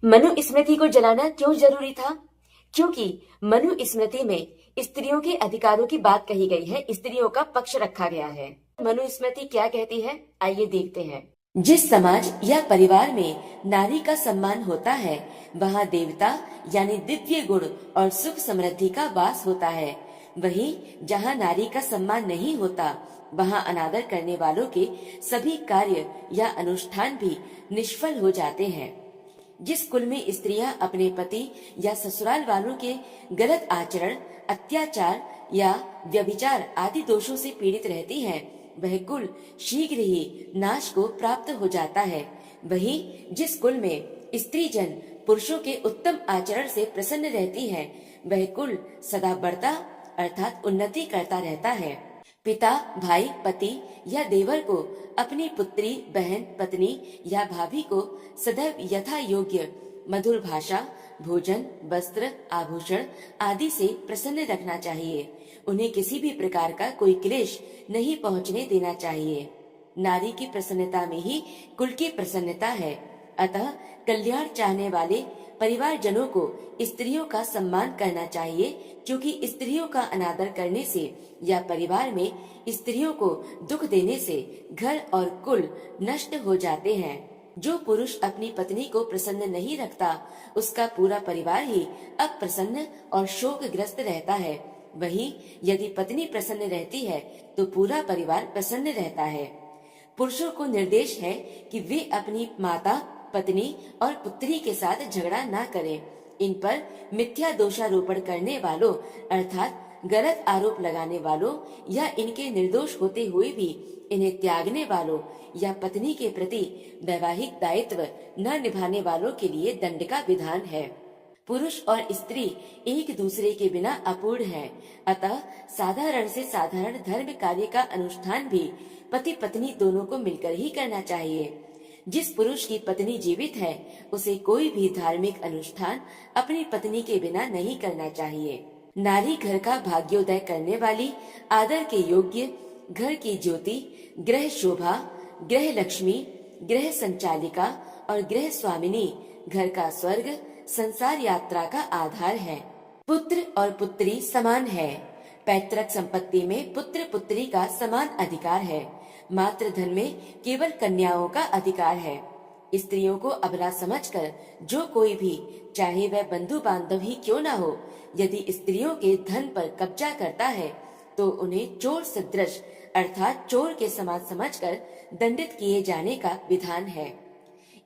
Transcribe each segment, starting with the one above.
मनुस्मृति को जलाना क्यों जरूरी था? क्योंकि मनुस्मृति में स्त्रियों के अधिकारों की बात कही गई है, स्त्रियों का पक्ष रखा गया है। मनुस्मृति क्या कहती है, आइए देखते हैं। जिस समाज या परिवार में नारी का सम्मान होता है, वहाँ देवता यानी दिव्य गुण और सुख समृद्धि का वास होता है। वहीं जहाँ नारी का सम्मान नहीं होता, वहाँ अनादर करने वालों के सभी कार्य या अनुष्ठान भी निष्फल हो जाते हैं। जिस कुल में स्त्रियां अपने पति या ससुराल वालों के गलत आचरण, अत्याचार या व्यभिचार आदि दोषों से पीड़ित रहती हैं, वह कुल शीघ्र ही नाश को प्राप्त हो जाता है। वहीं जिस कुल में स्त्री जन पुरुषों के उत्तम आचरण से प्रसन्न रहती है, वह कुल सदा बढ़ता अर्थात उन्नति करता रहता है। पिता, भाई, पति या देवर को अपनी पुत्री, बहन, पत्नी या भाभी को सदैव यथा योग्य मधुर भाषा, भोजन, वस्त्र, आभूषण आदि से प्रसन्न रखना चाहिए। उन्हें किसी भी प्रकार का कोई क्लेश नहीं पहुंचने देना चाहिए। नारी की प्रसन्नता में ही कुल की प्रसन्नता है। अतः कल्याण चाहने वाले परिवार जनों को स्त्रियों का सम्मान करना चाहिए, क्योंकि स्त्रियों का अनादर करने से या परिवार में स्त्रियों को दुख देने से घर और कुल नष्ट हो जाते हैं। जो पुरुष अपनी पत्नी को प्रसन्न नहीं रखता, उसका पूरा परिवार ही अप्रसन्न और शोकग्रस्त रहता है। वहीं यदि पत्नी प्रसन्न रहती है तो पूरा परिवार प्रसन्न रहता है। पुरुषों को निर्देश है कि वे अपनी माता, पत्नी और पुत्री के साथ झगड़ा न करें। इन पर मिथ्या दोषारोपण करने वालों अर्थात गलत आरोप लगाने वालों या इनके निर्दोष होते हुए भी इन्हें त्यागने वालों या पत्नी के प्रति वैवाहिक दायित्व न निभाने वालों के लिए दंड का विधान है। पुरुष और स्त्री एक दूसरे के बिना अपूर्ण हैं, अतः साधारण से साधारण धर्म कार्य का अनुष्ठान भी पति पत्नी दोनों को मिलकर ही करना चाहिए। जिस पुरुष की पत्नी जीवित है, उसे कोई भी धार्मिक अनुष्ठान अपनी पत्नी के बिना नहीं करना चाहिए। नारी घर का भाग्योदय करने वाली, आदर के योग्य, घर की ज्योति, गृह शोभा, गृह लक्ष्मी, गृह संचालिका और गृह स्वामिनी, घर का स्वर्ग, संसार यात्रा का आधार है। पुत्र और पुत्री समान है। पैतृक संपत्ति में पुत्र पुत्री का समान अधिकार है। मातृ धन में केवल कन्याओं का अधिकार है। स्त्रियों को अबला समझकर जो कोई भी, चाहे वह बंधु बांधव ही क्यों न हो, यदि स्त्रियों के धन पर कब्जा करता है तो उन्हें चोर सदृश अर्थात चोर के समान समझकर दंडित किए जाने का विधान है।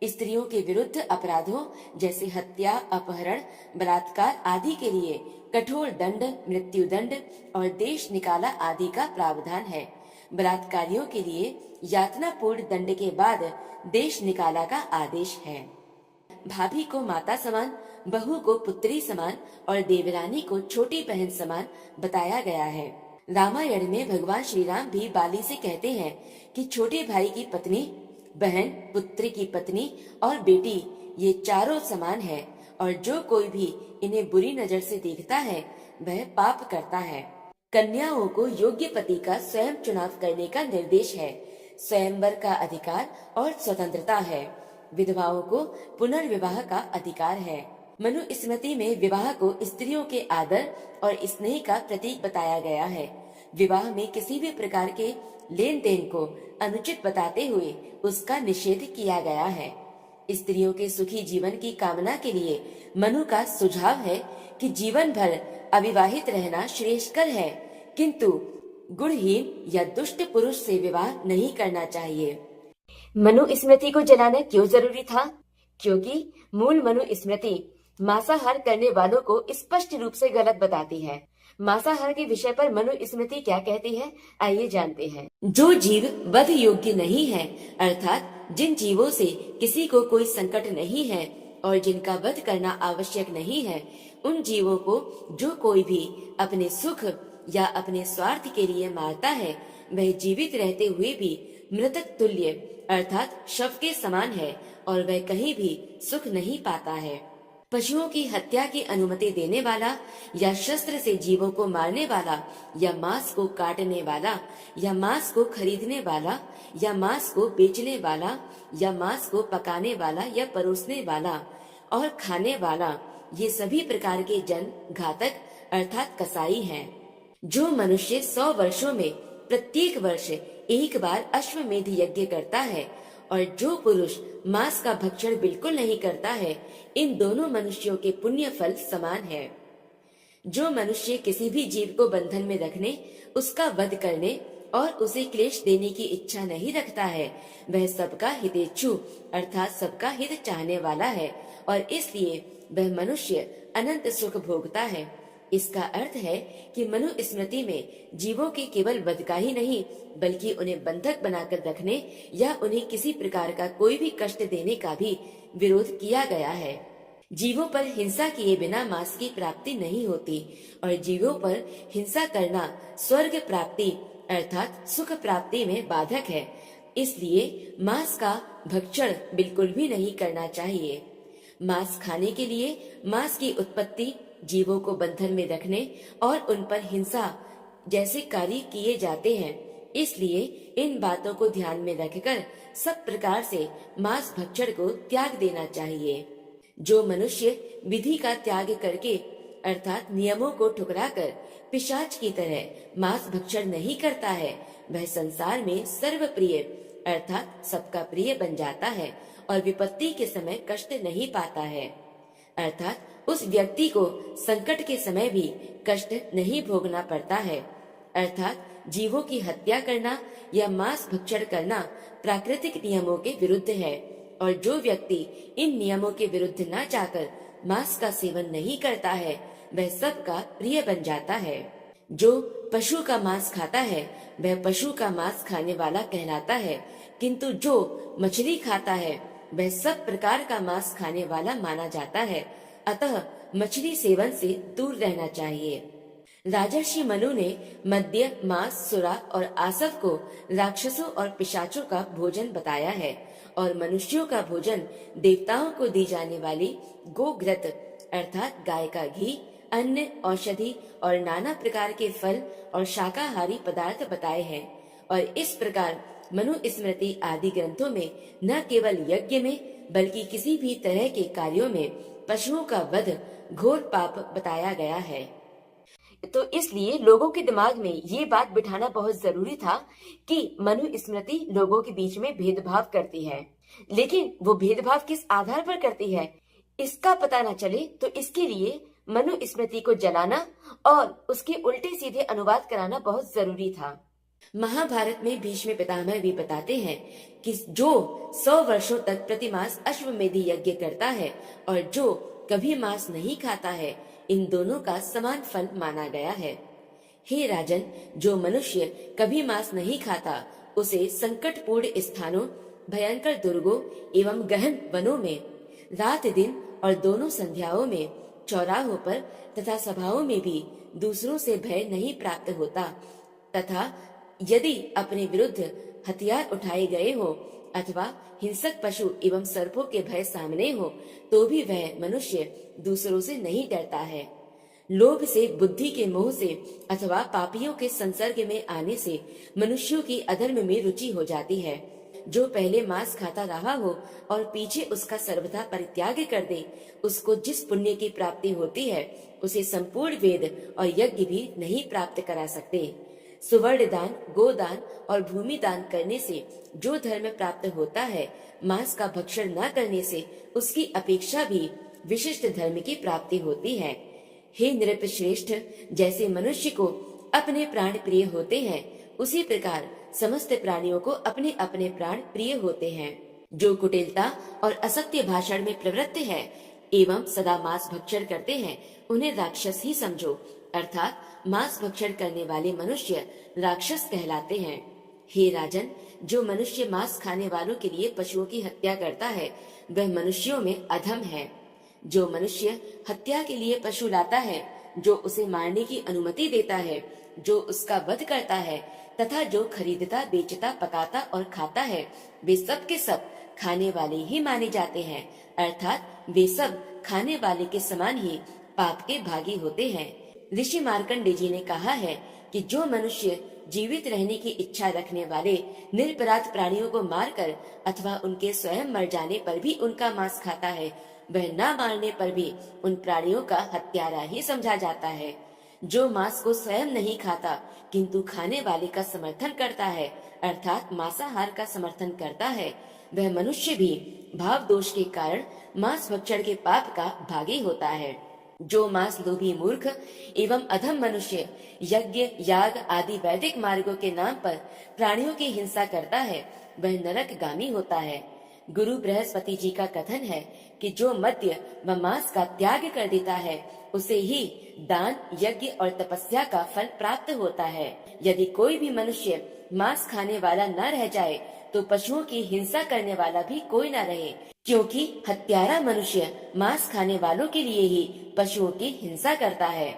स्त्रियों के विरुद्ध अपराधों जैसे हत्या, अपहरण, बलात्कार आदि के लिए कठोर दंड, मृत्यु दंड और देश निकाला आदि का प्रावधान है। बलात्कारियों के लिए यातनापूर्ण दंड के बाद देश निकाला का आदेश है। भाभी को माता समान, बहू को पुत्री समान और देवरानी को छोटी बहन समान बताया गया है। रामायण में भगवान श्री राम भी बाली से कहते हैं कि छोटे भाई की पत्नी, बहन, पुत्री की पत्नी और बेटी ये चारों समान है, और जो कोई भी इन्हें बुरी नजर से देखता है वह पाप करता है। कन्याओं को योग्य पति का स्वयं चुनाव करने का निर्देश है। स्वयंवर का अधिकार और स्वतंत्रता है। विधवाओं को पुनर्विवाह का अधिकार है। मनुस्मृति में विवाह को स्त्रियों के आदर और स्नेह का प्रतीक बताया गया है। विवाह में किसी भी प्रकार के लेन देन को अनुचित बताते हुए उसका निषेध किया गया है। स्त्रियों के सुखी जीवन की कामना के लिए मनु का सुझाव है कि जीवन भर अविवाहित रहना श्रेयस्कर है, किंतु गुणहीन या दुष्ट पुरुष से विवाह नहीं करना चाहिए। मनुस्मृति को जलाना क्यों जरूरी था? क्योंकि मूल मनुस्मृति मांसाहार करने वालों को स्पष्ट रूप से गलत बताती है। मांसाहार के विषय पर मनुस्मृति क्या कहती है, आइए जानते हैं। जो जीव वध योग्य नहीं है, अर्थात जिन जीवों से किसी को कोई संकट नहीं है और जिनका वध करना आवश्यक नहीं है, उन जीवों को जो कोई भी अपने सुख या अपने स्वार्थ के लिए मारता है, वह जीवित रहते हुए भी मृतक तुल्य अर्थात शव के समान है और वह कहीं भी सुख नहीं पाता है। पशुओं की हत्या की अनुमति देने वाला या शस्त्र से जीवों को मारने वाला या मांस को काटने वाला या मांस को खरीदने वाला या मांस को बेचने वाला या मांस को पकाने वाला या परोसने वाला और खाने वाला, ये सभी प्रकार के जन घातक अर्थात कसाई हैं। जो मनुष्य 100 वर्षों में प्रत्येक वर्ष एक बार अश्वमेध यज्ञ करता है और जो पुरुष मांस का भक्षण बिल्कुल नहीं करता है, इन दोनों मनुष्यों के पुण्य फल समान है। जो मनुष्य किसी भी जीव को बंधन में रखने, उसका वध करने और उसे क्लेश देने की इच्छा नहीं रखता है, वह सबका हितेच्छु अर्थात सबका हित चाहने वाला है और इसलिए वह मनुष्य अनंत सुख भोगता है। इसका अर्थ है कि मनु स्मृति में जीवों के केवल वध का ही नहीं, बल्कि उन्हें बंधक बनाकर रखने या उन्हें किसी प्रकार का कोई भी कष्ट देने का भी विरोध किया गया है। जीवों पर हिंसा किए बिना मांस की प्राप्ति नहीं होती और जीवों पर हिंसा करना स्वर्ग प्राप्ति अर्थात सुख प्राप्ति में बाधक है। इसलिए मांस का भक्षण बिल्कुल भी नहीं करना चाहिए। मांस खाने के लिए मांस की उत्पत्ति, जीवों को बंधन में रखने और उन पर हिंसा जैसे कार्य किए जाते हैं। इसलिए इन बातों को ध्यान में रखकर सब प्रकार से मांस भक्षण को त्याग देना चाहिए। जो मनुष्य विधि का त्याग करके अर्थात नियमों को ठुकराकर पिशाच की तरह मांस भक्षण नहीं करता है, वह संसार में सर्वप्रिय अर्थात सबका प्रिय बन जाता है और विपत्ति के समय कष्ट नहीं पाता है। अर्थात उस व्यक्ति को संकट के समय भी कष्ट नहीं भोगना पड़ता है। अर्थात जीवों की हत्या करना या मांस भक्षण करना प्राकृतिक नियमों के विरुद्ध है और जो व्यक्ति इन नियमों के विरुद्ध न जाकर मांस का सेवन नहीं करता है, वह सबका प्रिय बन जाता है। जो पशु का मांस खाता है, वह पशु का मांस खाने वाला कहलाता है, किंतु जो मछली खाता है, वह सब प्रकार का मांस खाने वाला माना जाता है। अतः मछली सेवन से दूर रहना चाहिए। राजर्षि मनु ने मद्य, मांस, सुरा और आसव को राक्षसों और पिशाचों का भोजन बताया है और मनुष्यों का भोजन देवताओं को दी जाने वाली गोघृत अर्थात गाय का घी, अन्न, औषधि और नाना प्रकार के फल और शाकाहारी पदार्थ बताए हैं। और इस प्रकार मनु स्मृति आदि ग्रंथों में न केवल यज्ञ में बल्कि किसी भी तरह के कार्यों में पशुओं का वध घोर पाप बताया गया है। तो इसलिए लोगों के दिमाग में ये बात बिठाना बहुत जरूरी था कि मनु स्मृति लोगों के बीच में भेदभाव करती है, लेकिन वो भेदभाव किस आधार पर करती है इसका पता न चले, तो इसके लिए मनु स्मृति को जलाना और उसके उल्टे सीधे अनुवाद कराना बहुत जरूरी था। महाभारत में भीष्म पितामह भी बताते हैं कि जो 100 वर्षों तक प्रतिमास अश्वमेधी यज्ञ करता है और जो कभी मांस नहीं खाता है, इन दोनों का समान फल माना गया है। हे राजन, जो मनुष्य कभी मांस नहीं खाता, उसे संकटपूर्ण स्थानों, भयंकर दुर्गों एवं गहन वनों में, रात दिन और दोनों संध्याओं में, चौराहों पर तथा सभाओं में भी दूसरों से भय नहीं प्राप्त होता तथा यदि अपने विरुद्ध हथियार उठाए गए हो अथवा हिंसक पशु एवं सर्पों के भय सामने हो, तो भी वह मनुष्य दूसरों से नहीं डरता है। लोभ से, बुद्धि के मोह से अथवा पापियों के संसर्ग में आने से मनुष्यों की अधर्म में रुचि हो जाती है। जो पहले मांस खाता रहा हो और पीछे उसका सर्वथा परित्याग कर दे, उसको जिस पुण्य की प्राप्ति होती है, उसे संपूर्ण वेद और यज्ञ भी नहीं प्राप्त करा सकते। सुवर्ण दान, गोदान और भूमि दान करने से जो धर्म प्राप्त होता है, मांस का भक्षण न करने से उसकी अपेक्षा भी विशिष्ट धर्म की प्राप्ति होती है। हे नृपश्रेष्ठ, जैसे मनुष्य को अपने प्राण प्रिय होते हैं, उसी प्रकार समस्त प्राणियों को अपने अपने प्राण प्रिय होते हैं। जो कुटिलता और असत्य भाषण में प्रवृत्त है एवं सदा मांस भक्षण करते हैं, उन्हें राक्षस ही समझो। अर्थात मांस भक्षण करने वाले मनुष्य राक्षस कहलाते हैं। हे राजन, जो मनुष्य मांस खाने वालों के लिए पशुओं की हत्या करता है, वह मनुष्यों में अधम है। जो मनुष्य हत्या के लिए पशु लाता है, जो उसे मारने की अनुमति देता है, जो उसका वध करता है तथा जो खरीदता, बेचता, पकाता और खाता है, वे सब के सब खाने वाले ही माने जाते हैं। अर्थात वे सब खाने वाले के समान ही पाप के भागी होते हैं। ऋषि मार्कंडेय जी ने कहा है कि जो मनुष्य जीवित रहने की इच्छा रखने वाले निरपराध प्राणियों को मारकर अथवा उनके स्वयं मर जाने पर भी उनका मांस खाता है, वह न मारने पर भी उन प्राणियों का हत्यारा ही समझा जाता है। जो मांस को स्वयं नहीं खाता किंतु खाने वाले का समर्थन करता है, अर्थात मांसाहार का समर्थन करता है, वह मनुष्य भी भाव दोष के कारण मांस भक्षण के पाप का भागी होता है। जो मांस लोभी मूर्ख एवं अधम मनुष्य यज्ञ याग आदि वैदिक मार्गों के नाम पर प्राणियों की हिंसा करता है, वह नरकगामी होता है। गुरु बृहस्पति जी का कथन है कि जो मद्य व मांस का त्याग कर देता है उसे ही दान यज्ञ और तपस्या का फल प्राप्त होता है। यदि कोई भी मनुष्य मांस खाने वाला न रह जाए तो पशुओं की हिंसा करने वाला भी कोई न रहे, क्योंकि हत्यारा मनुष्य मांस खाने वालों के लिए ही पशुओं की हिंसा करता है।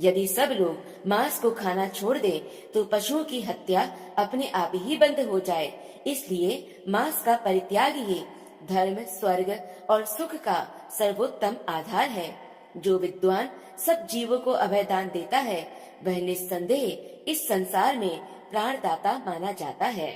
यदि सब लोग मांस को खाना छोड़ दें तो पशुओं की हत्या अपने आप ही बंद हो जाए। इसलिए मांस का परित्याग ही धर्म स्वर्ग और सुख का सर्वोत्तम आधार है। जो विद्वान सब जीवों को अभयदान देता है वह निस्संदेह इस संसार में प्राणदाता माना जाता है।